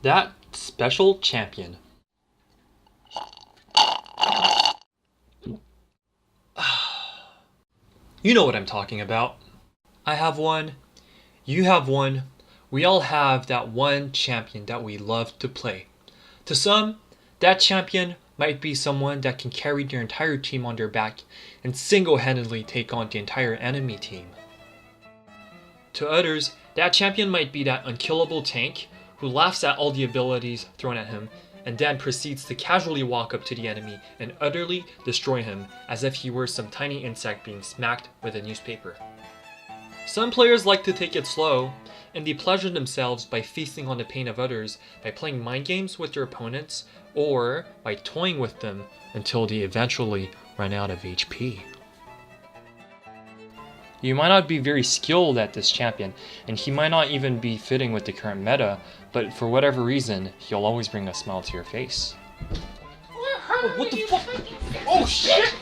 That special champion. You know what I'm talking about. I have one. You have one. We all have that one champion that we love to play. To some, that champion might be someone that can carry their entire team on their back and single-handedly take on the entire enemy team. To others, that champion might be that unkillable tank who laughs at all the abilities thrown at him and then proceeds to casually walk up to the enemy and utterly destroy him as if he were some tiny insect being smacked with a newspaper. Some players like to take it slow, and they pleasure themselves by feasting on the pain of others by playing mind games with their opponents or by toying with them until they eventually run out of HP. You might not be very skilled at this champion, and he might not even be fitting with the current meta, but for whatever reason, he'll always bring a smile to your face. Oh, what the fuck? Oh shit!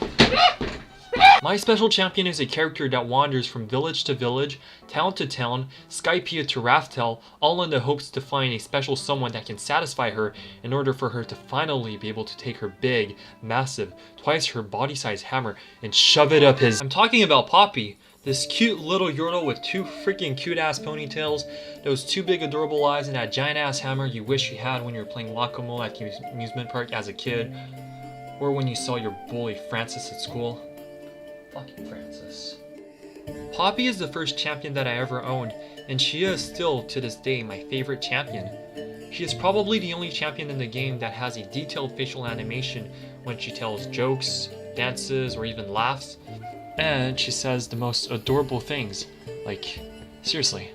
My special champion is a character that wanders from village to village, town to town, Skypiea to Raftel, all in the hopes to find a special someone that can satisfy her in order for her to finally be able to take her big, massive, twice her body size hammer and shove it up his... I'm talking about Poppy. This cute little yordle with two freaking cute ass ponytails, those two big adorable eyes, and that giant ass hammer you wish you had when you were playing Whack-A-Mole at the amusement park as a kid, or when you saw your bully Francis at school. Fucking Francis. Poppy is the first champion that I ever owned, and she is still to this day my favorite champion. She is probably the only champion in the game that has a detailed facial animation when she tells jokes, dances, or even laughs. And she says the most adorable things. Like, seriously.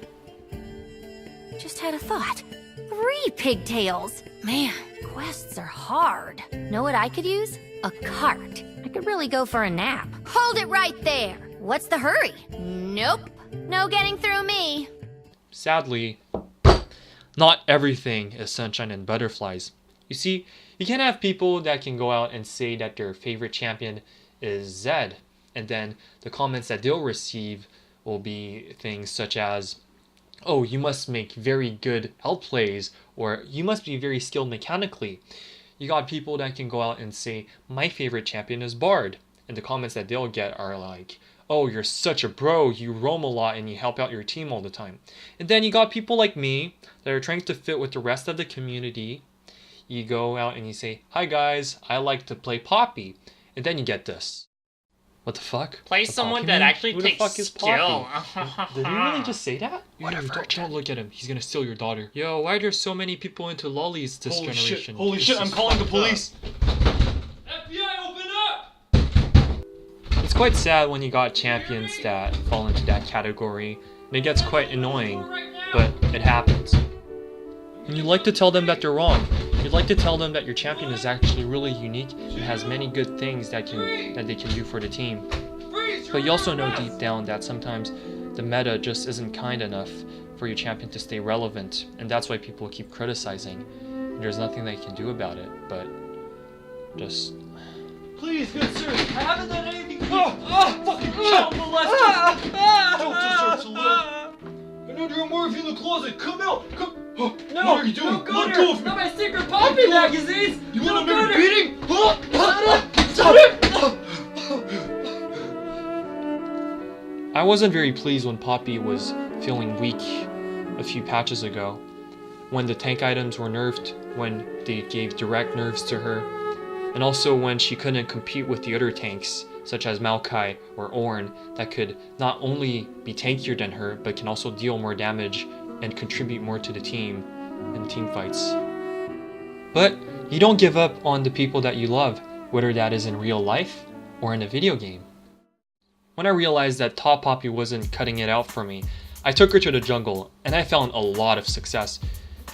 Just had a thought. 3 pigtails! Man, quests are hard. Know what I could use? A cart. I could really go for a nap. Hold it right there! What's the hurry? Nope. No getting through me. Sadly, not everything is sunshine and butterflies. You see, you can't have people that can go out and say that their favorite champion is Zed, and then the comments that they'll receive will be things such as, oh, you must make very good outplays, or you must be very skilled mechanically. You got people that can go out and say, my favorite champion is Bard, and the comments that they'll get are like, oh, you're such a bro, you roam a lot and you help out your team all the time. And then you got people like me that are trying to fit with the rest of the community. You go out and you say, hi guys, I like to play Poppy. And then you get this. What the fuck? Play someone that actually Who takes the fuck is skill. Poppy? Did he really just say that? Whatever. Don't look at him. He's gonna steal your daughter. Yo, why are there so many people into lollies this generation? Holy shit, I'm calling the police! FBI, open up! It's quite sad when you got champions that fall into that category, and it gets quite annoying, but it happens. And you like to tell them that they're wrong. You'd like to tell them that your champion is actually really unique and has many good things that they can do for the team. But you also know deep down that sometimes the meta just isn't kind enough for your champion to stay relevant, and that's why people keep criticizing. And there's nothing they can do about it, but just... Please, good sir, I haven't done anything to you! Fucking child molester! Don't deserve to live! I know there are more of you in the closet! Come out! Come! No! What are you doing? Don't go Let there! go of me! Not my secret Poppy magazines! You Don't want to go make a there! beating? Stop it! I wasn't very pleased when Poppy was feeling weak a few patches ago, when the tank items were nerfed, when they gave direct nerfs to her, and also when she couldn't compete with the other tanks, such as Maokai or Ornn, that could not only be tankier than her, but can also deal more damage and contribute more to the team in team fights. But you don't give up on the people that you love, whether that is in real life or in a video game. When I realized that Top Poppy wasn't cutting it out for me, I took her to the jungle, and I found a lot of success.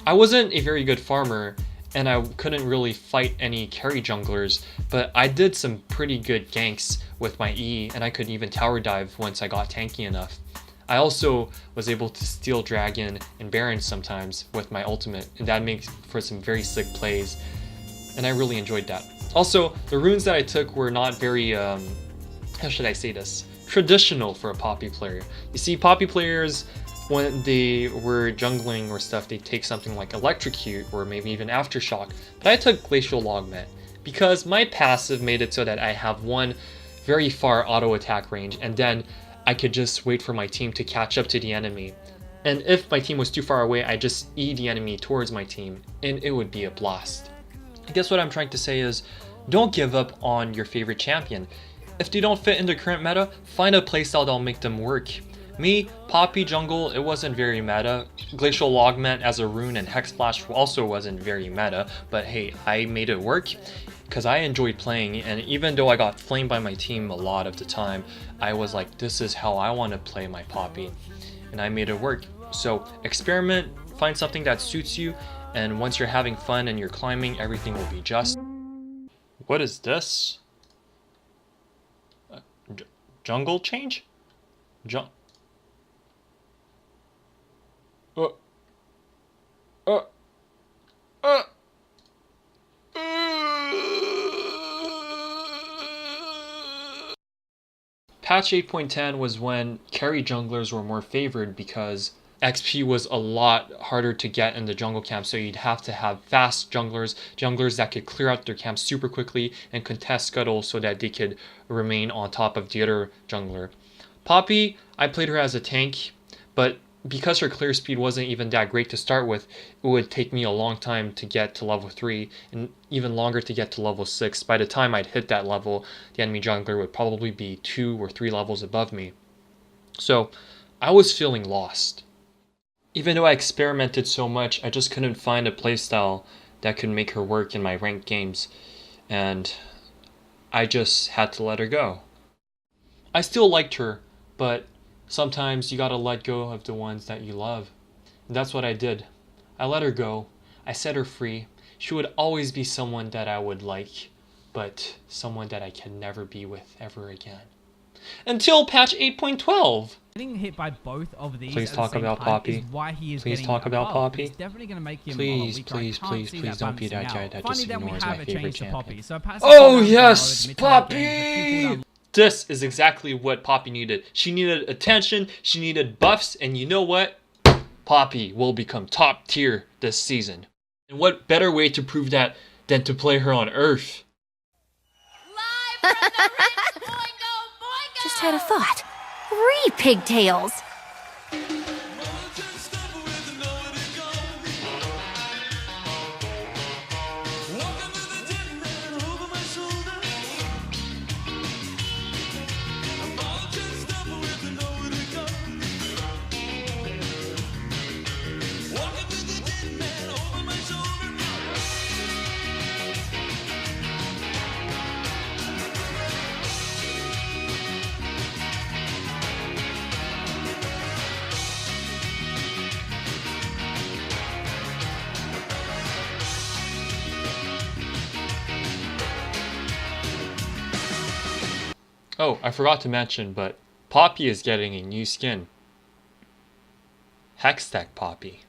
I wasn't a very good farmer, and I couldn't really fight any carry junglers, but I did some pretty good ganks with my E, and I could even tower dive once I got tanky enough. I also was able to steal Dragon and Baron sometimes with my ultimate, and that makes for some very slick plays, and I really enjoyed that. Also, the runes that I took were not very, how should I say this? Traditional for a Poppy player. You see, Poppy players when they were jungling or stuff, they'd take something like Electrocute or maybe even Aftershock. But I took Glacial Logment because my passive made it so that I have one very far auto attack range, and then I could just wait for my team to catch up to the enemy. And if my team was too far away, I just E the enemy towards my team, and it would be a blast. I guess what I'm trying to say is, don't give up on your favorite champion. If they don't fit in the current meta, find a playstyle that'll make them work. Me, Poppy Jungle, it wasn't very meta. Glacial Logment as a rune and Hex Splash also wasn't very meta, but hey, I made it work because I enjoyed playing, and even though I got flamed by my team a lot of the time, I was like, this is how I want to play my Poppy, and I made it work. So experiment, find something that suits you, and once you're having fun and you're climbing, everything will be just. What is this? Jungle change? Patch 8.10 was when carry junglers were more favored because XP was a lot harder to get in the jungle camp, so you'd have to have fast junglers that could clear out their camp super quickly and contest scuttle so that they could remain on top of the other jungler. Poppy, I played her as a tank, but because her clear speed wasn't even that great to start with, it would take me a long time to get to level 3 and even longer to get to level 6. By the time I'd hit that level, the enemy jungler would probably be 2 or 3 levels above me. So I was feeling lost. Even though I experimented so much, I just couldn't find a playstyle that could make her work in my ranked games, and I just had to let her go. I still liked her, but sometimes you gotta let go of the ones that you love. And that's what I did. I let her go. I set her free. She would always be someone that I would like, but someone that I can never be with ever again. Until patch 8.12. Getting hit by both of these. Please talk about Poppy. Please talk about Poppy. It's definitely going to make him please don't be that guy that just ignores my favorite champion. Oh yes, Poppy! This is exactly what Poppy needed. She needed attention, she needed buffs, and you know what? Poppy will become top tier this season. And what better way to prove that than to play her on Earth? Live from the rich Oingo Boingo! Just had a thought. Pigtails. Oh, I forgot to mention, but Poppy is getting a new skin. Hextech Poppy.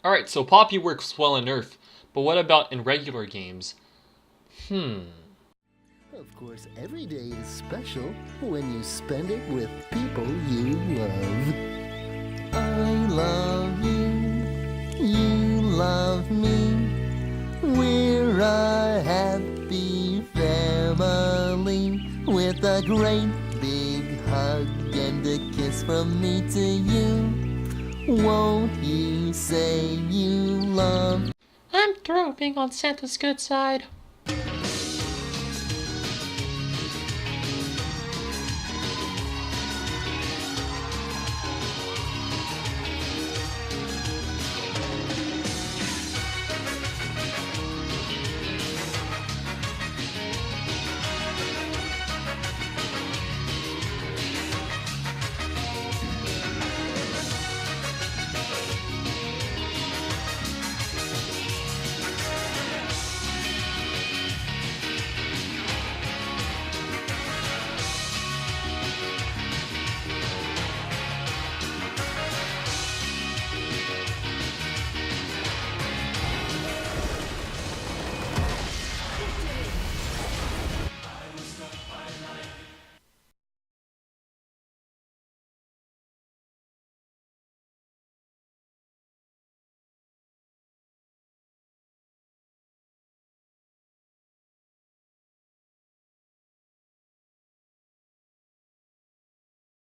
Alright, so Poppy works well in Earth, but what about in regular games? Of course, every day is special when you spend it with people you love. I love you, you love me. We're a happy family with a great big hug and a kiss from me to you. Won't you say you love? I'm through being on Santa's good side.